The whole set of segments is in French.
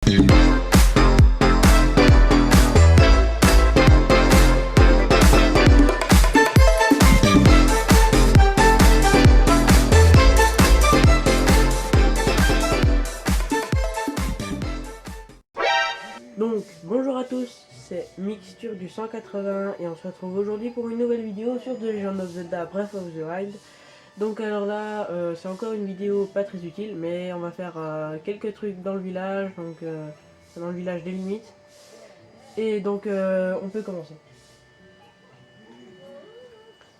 Donc bonjour à tous, c'est Mixture du 180 et on se retrouve aujourd'hui pour une nouvelle vidéo sur The Legend of Zelda Breath of the Wild. Donc alors là, c'est encore une vidéo pas très utile, mais on va faire quelques trucs dans le village, donc dans le village des limites. Et donc on peut commencer.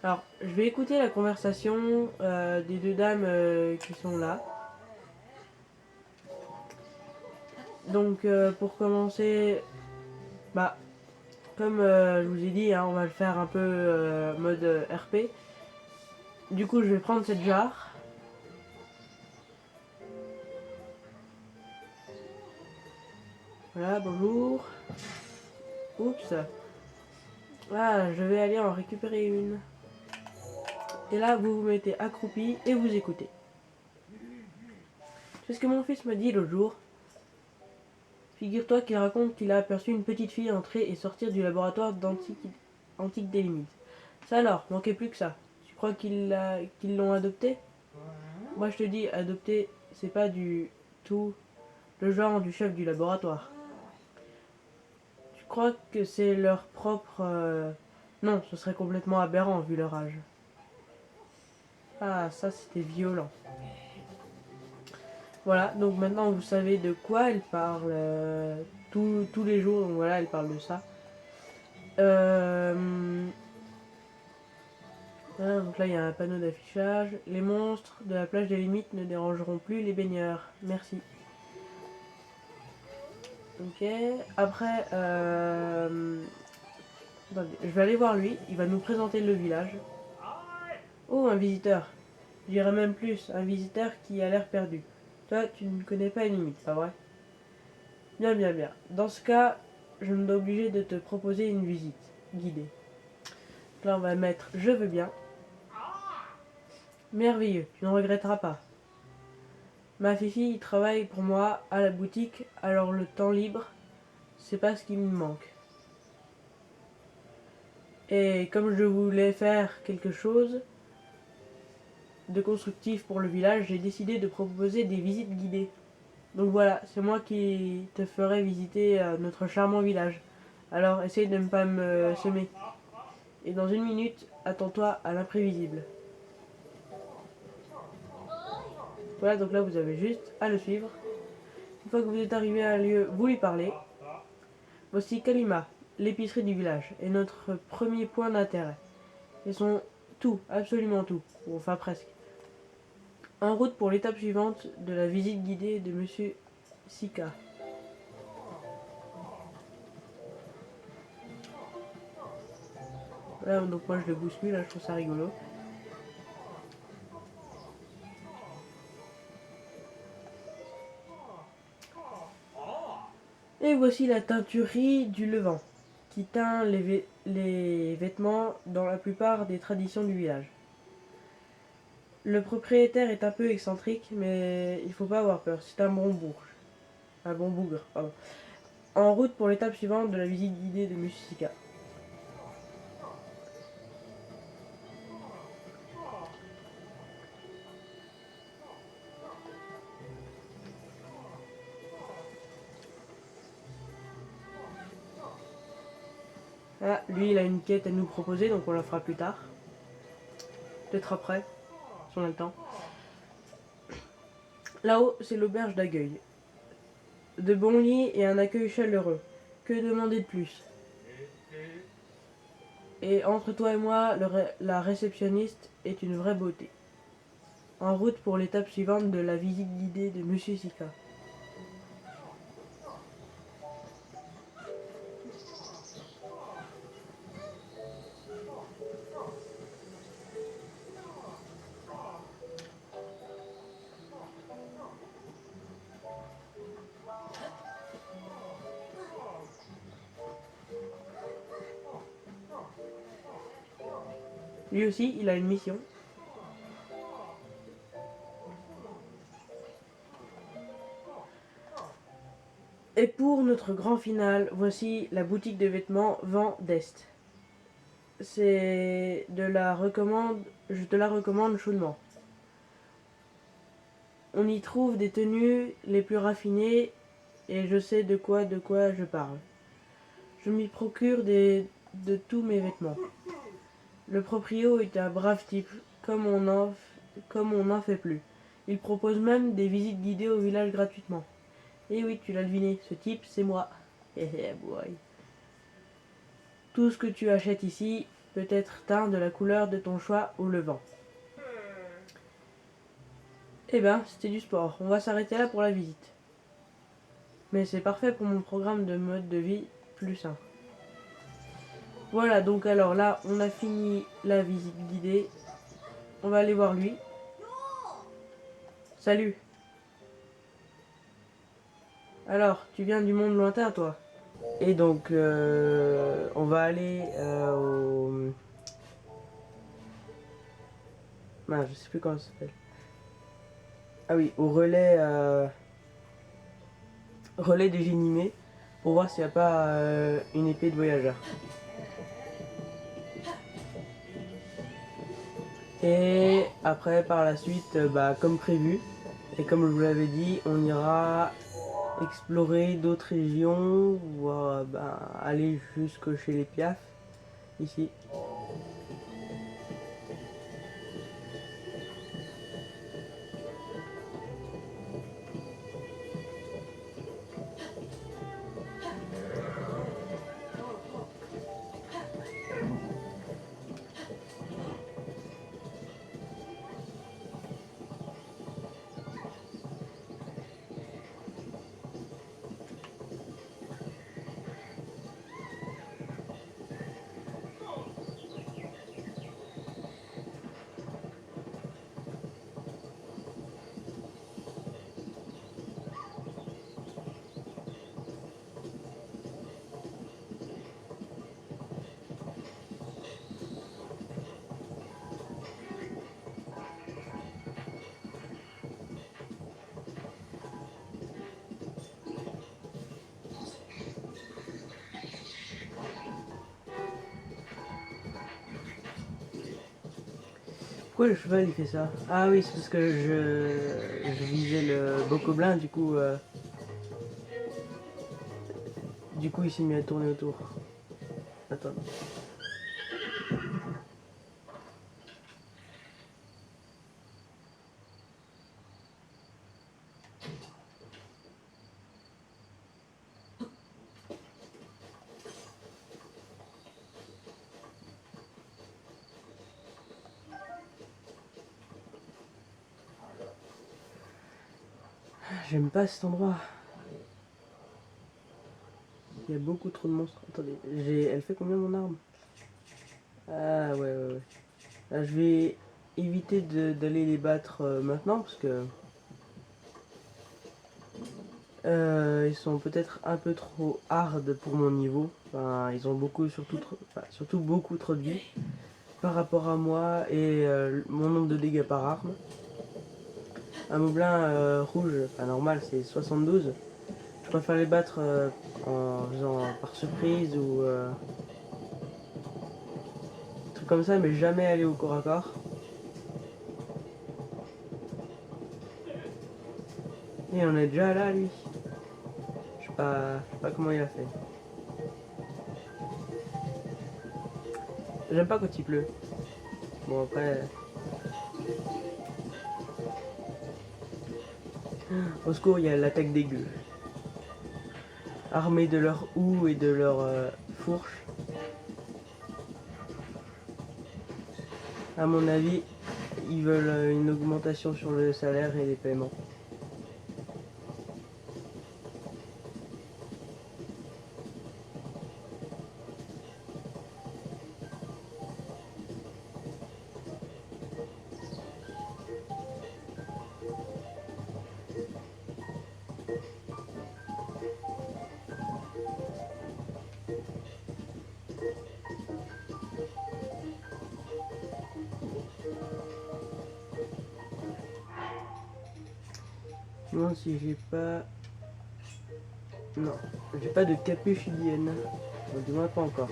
Alors je vais écouter la conversation des deux dames qui sont là. Donc pour commencer, bah comme je vous ai dit, hein, on va le faire un peu mode RP. Du coup, je vais prendre cette jarre. Voilà, bonjour. Oups. Ah, je vais aller en récupérer une. Et là, vous vous mettez accroupi et vous écoutez. C'est ce que mon fils m'a dit l'autre jour. Figure-toi qu'il raconte qu'il a aperçu une petite fille entrer et sortir du laboratoire d'Antique des Limites. Ça alors, manquait plus que ça. Tu crois qu'ils l'ont adopté? Moi je te dis, adopter, c'est pas du tout le genre du chef du laboratoire. Tu crois que c'est leur propre... Non, ce serait complètement aberrant vu leur âge. Ah, ça c'était violent. Voilà, donc maintenant vous savez de quoi elle parle tous les jours. Donc voilà, elle parle de ça. Voilà, donc là il y a un panneau d'affichage. Les monstres de la plage des limites ne dérangeront plus les baigneurs. Merci. Ok, après, attendez, je vais aller voir lui. Il va nous présenter le village. Oh, un visiteur. Je dirais même plus, un visiteur qui a l'air perdu. Toi, tu ne connais pas les limites, pas vrai? Bien, bien, bien. Dans ce cas, je me dois obligé de te proposer une visite guidée. Là, on va mettre je veux bien. Merveilleux, tu ne regretteras pas. Ma fifi travaille pour moi à la boutique, alors le temps libre, c'est pas ce qui me manque. Et comme je voulais faire quelque chose de constructif pour le village, j'ai décidé de proposer des visites guidées. Donc voilà, c'est moi qui te ferai visiter notre charmant village. Alors essaye de ne pas me semer. Et dans une minute, attends-toi à l'imprévisible. Voilà, donc là vous avez juste à le suivre. Une fois que vous êtes arrivé à un lieu, vous lui parlez. Voici Kalima, l'épicerie du village, est notre premier point d'intérêt. Ils sont tout, absolument tout, enfin presque. En route pour l'étape suivante de la visite guidée de Monsieur Sika. Voilà, donc moi je le bouscule, là, je trouve ça rigolo. Et voici la teinturerie du Levant, qui teint les vêtements dans la plupart des traditions du village. Le propriétaire est un peu excentrique, mais il faut pas avoir peur, c'est un bon bourge. Un bon bougre, pardon. En route pour l'étape suivante de la visite guidée de Musika. Ah, lui il a une quête à nous proposer, donc on la fera plus tard. Peut-être après, si on a le temps. Là-haut, c'est l'auberge d'accueil. De bons lits et un accueil chaleureux. Que demander de plus? Et entre toi et moi, la réceptionniste est une vraie beauté. En route pour l'étape suivante de la visite guidée de Monsieur Sika. Lui aussi, il a une mission. Et pour notre grand final, voici la boutique de vêtements Vent d'Est. Je te la recommande chaudement. On y trouve des tenues les plus raffinées et je sais de quoi je parle. Je m'y procure de tous mes vêtements. Le proprio est un brave type, comme on n'en fait plus. Il propose même des visites guidées au village gratuitement. Et oui, tu l'as deviné, ce type, c'est moi. Boy. Tout ce que tu achètes ici peut être teint de la couleur de ton choix ou le vent. Eh ben, c'était du sport. On va s'arrêter là pour la visite. Mais c'est parfait pour mon programme de mode de vie plus sain. Voilà, donc alors là, on a fini la visite guidée. On va aller voir lui. Salut. Alors, tu viens du monde lointain, toi? Et donc, on va aller au... je sais plus comment ça s'appelle. Ah oui, au relais des Génimés pour voir s'il n'y a pas une épée de voyageur. Et après, par la suite, comme prévu, et comme je vous l'avais dit, on ira explorer d'autres régions, voire aller jusque chez les Piaf, ici. Pourquoi le cheval il fait ça? Ah oui, c'est parce que je visais le bocoblin, du coup il s'est mis à tourner autour. Attends. J'aime pas cet endroit. Il y a beaucoup trop de monstres. Attendez, elle fait combien mon arme? Ah ouais. Là, je vais éviter d'aller les battre maintenant parce que ils sont peut-être un peu trop hard pour mon niveau. Enfin, ils ont surtout beaucoup trop de vie par rapport à moi et mon nombre de dégâts par arme. Un moblin rouge, normal, c'est 72. Je préfère les battre en faisant par surprise ou des trucs comme ça, mais jamais aller au corps à corps. Et on est déjà là, lui. Je sais pas comment il a fait. J'aime pas quand il pleut. Bon, après... Au secours, il y a l'attaque des gueux. Armés de leur houe et de leur fourche. À mon avis, ils veulent une augmentation sur le salaire et les paiements. Je me demande si j'ai pas... Non, j'ai pas de capuche hygiène. Bon, du moins pas encore.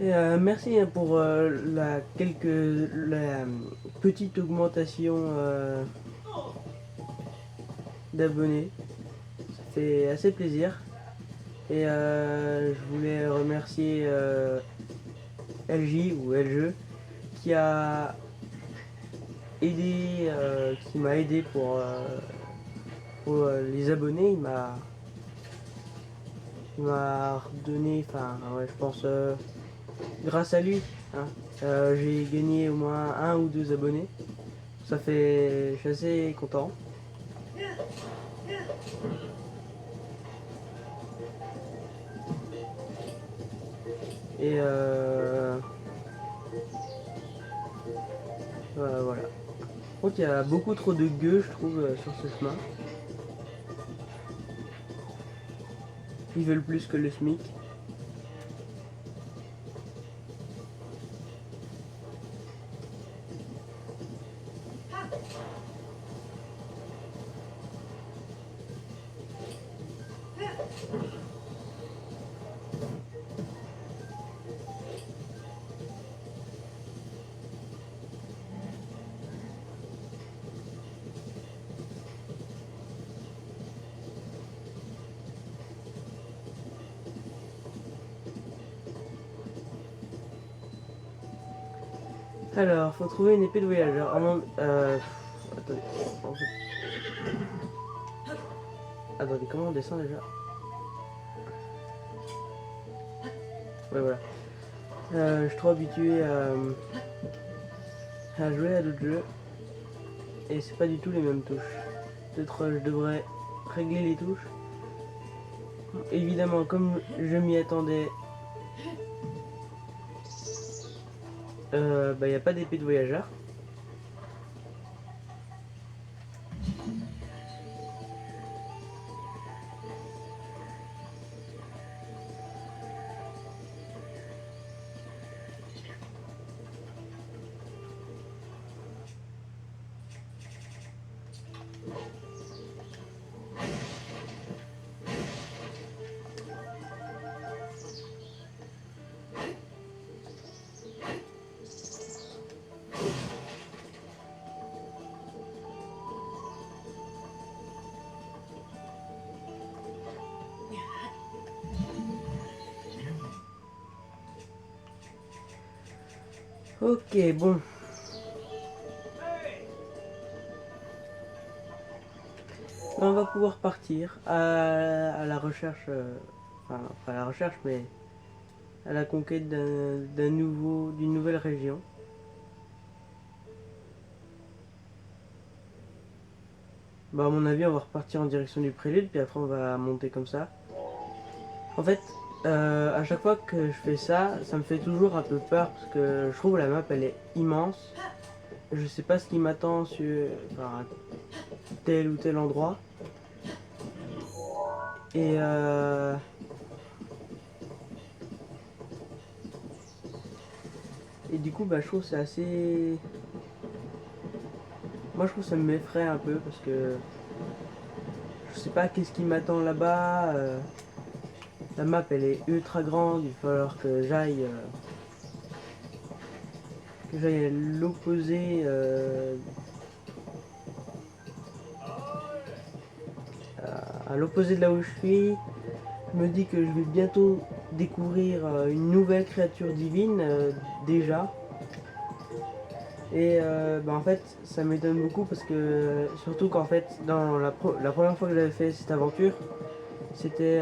Et merci hein, pour la petite augmentation d'abonnés. Ça fait assez plaisir. Et je voulais remercier LJ ou LG qui a aidé, qui m'a aidé pour les abonnés. Il m'a redonné, enfin ouais, je pense grâce à lui, hein, j'ai gagné au moins 1 ou 2 abonnés. Ça fait, je suis assez content. Et voilà. Par contre, il y a beaucoup trop de gueux, je trouve, sur ce chemin. Ils veulent plus que le SMIC. Alors, faut trouver une épée de voyageur. Attendez. En fait... Attendez, comment on descend déjà? Ouais, voilà. Je suis trop habitué à jouer à d'autres jeux. Et c'est pas du tout les mêmes touches. Peut-être je devrais régler les touches. Évidemment, comme je m'y attendais, y a pas d'épée de voyageur. Ok, bon. On va pouvoir partir à la recherche, enfin pas à la recherche, mais à la conquête d'une nouvelle région. Bah à mon avis, on va repartir en direction du prélude, puis après on va monter comme ça. En fait, à chaque fois que je fais ça, ça me fait toujours un peu peur parce que je trouve la map elle est immense. Je sais pas ce qui m'attend sur enfin, tel ou tel endroit. Et du coup, bah, je trouve que c'est assez. Moi, je trouve que ça m'effraie un peu parce que je sais pas qu'est-ce qui m'attend là-bas. La map elle est ultra grande, il va falloir que j'aille à l'opposé à l'opposé de là où je suis. Je me dis que je vais bientôt découvrir une nouvelle créature divine déjà. Et en fait ça m'étonne beaucoup parce que surtout qu'en fait dans la première fois que j'avais fait cette aventure c'était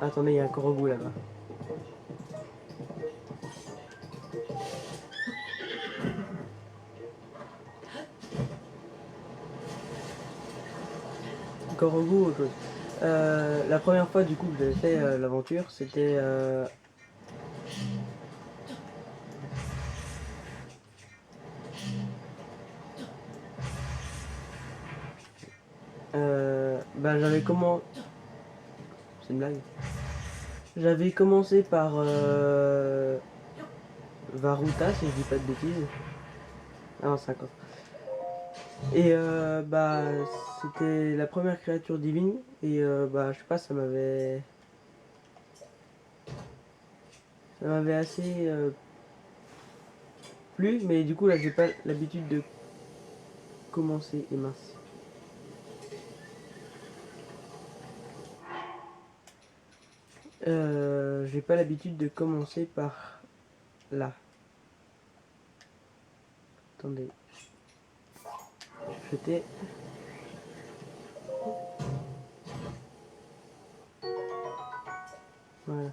attendez, il y a un Korogu là-bas. Korogu ou autre chose. La première fois du coup que j'avais fait l'aventure c'était j'avais comment. C'est une blague. J'avais commencé par Varuta, si je dis pas de bêtises. Ah non, 5 ans. Et bah, c'était la première créature divine. Et bah, je sais pas, ça m'avait assez plu. Mais du coup, là, j'ai pas l'habitude de commencer. Et mince. J'ai pas l'habitude de commencer par là. Attendez. Jeter. Voilà.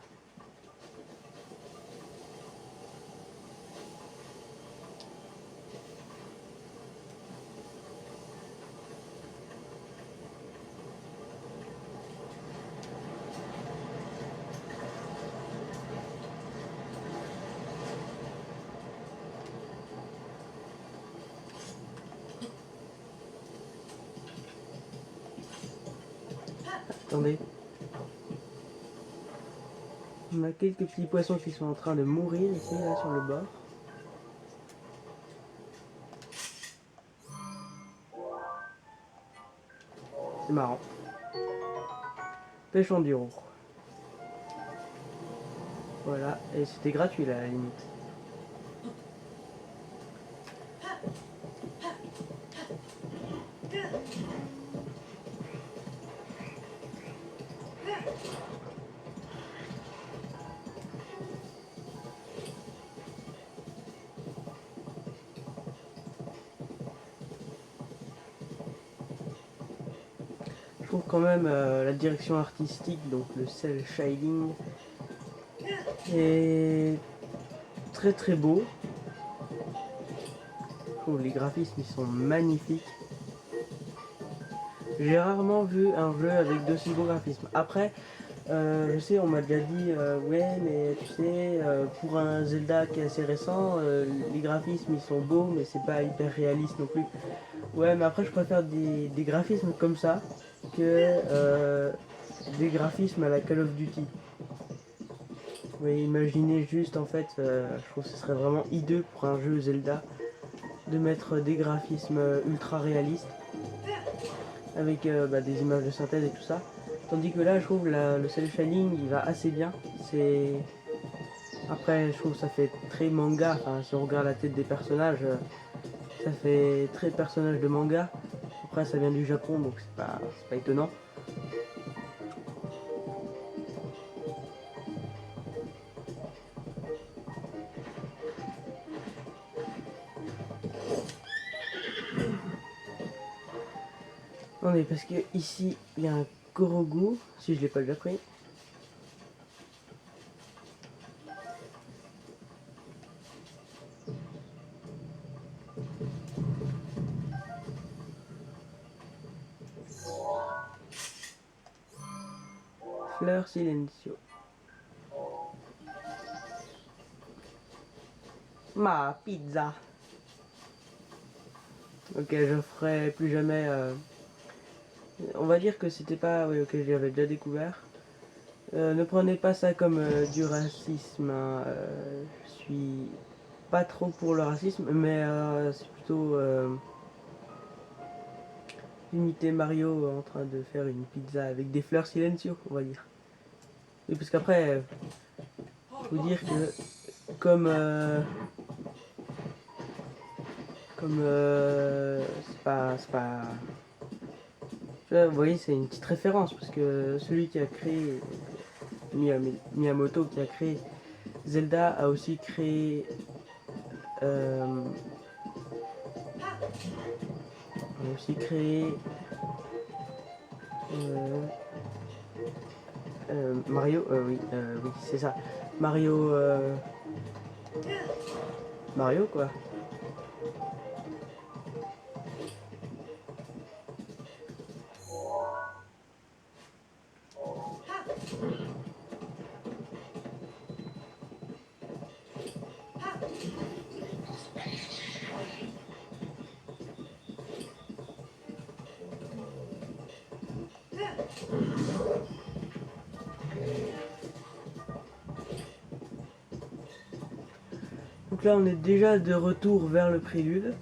Attendez. On a quelques petits poissons qui sont en train de mourir ici, là, sur le bord. C'est marrant. Pêchons du roux. Voilà, et c'était gratuit là, à la limite. Je trouve quand même la direction artistique, donc le cel shading, est très très beau. Je trouve les graphismes ils sont magnifiques. J'ai rarement vu un jeu avec d'aussi beaux graphismes. Après, je sais, on m'a déjà dit, ouais, mais tu sais, pour un Zelda qui est assez récent, les graphismes ils sont beaux, mais c'est pas hyper réaliste non plus. Ouais, mais après, je préfère des graphismes comme ça que des graphismes à la Call of Duty. Oui, imaginez juste, en fait, je trouve que ce serait vraiment hideux pour un jeu Zelda de mettre des graphismes ultra réalistes avec bah, des images de synthèse et tout ça. Tandis que là, je trouve le cel shading il va assez bien. C'est après, je trouve que ça fait très manga. Enfin, si on regarde la tête des personnages, ça fait très personnage de manga. Après, ça vient du Japon, donc c'est pas étonnant. Non mais parce que ici, il y a un Korogu, si je l'ai pas déjà pris. Fleur Silencio. Ma pizza. Ok, je ferai plus jamais. On va dire que c'était pas. Oui, ok, j'avais déjà découvert. Ne prenez pas ça comme du racisme. Hein. Je suis pas trop pour le racisme, mais c'est plutôt imiter Mario en train de faire une pizza avec des fleurs silencio, on va dire. Oui, parce qu'après, faut dire que comme c'est pas vous voyez, c'est une petite référence parce que celui qui a créé Miyamoto qui a créé Zelda a aussi créé euh, Mario, oui, oui c'est ça, Mario quoi. Donc là on est déjà de retour vers le prélude.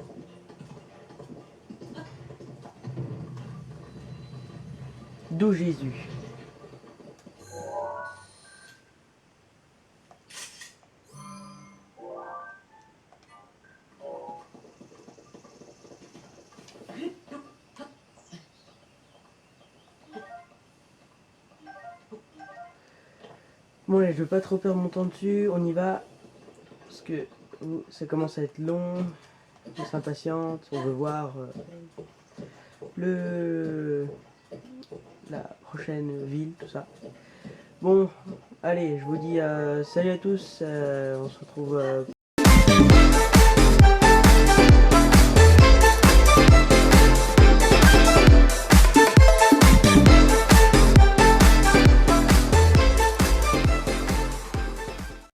D'où Jésus. Bon allez, je vais pas trop perdre mon temps dessus, on y va. Parce que ça commence à être long, on s'impatiente, on veut voir la prochaine ville, tout ça. Bon, allez, je vous dis salut à tous, on se retrouve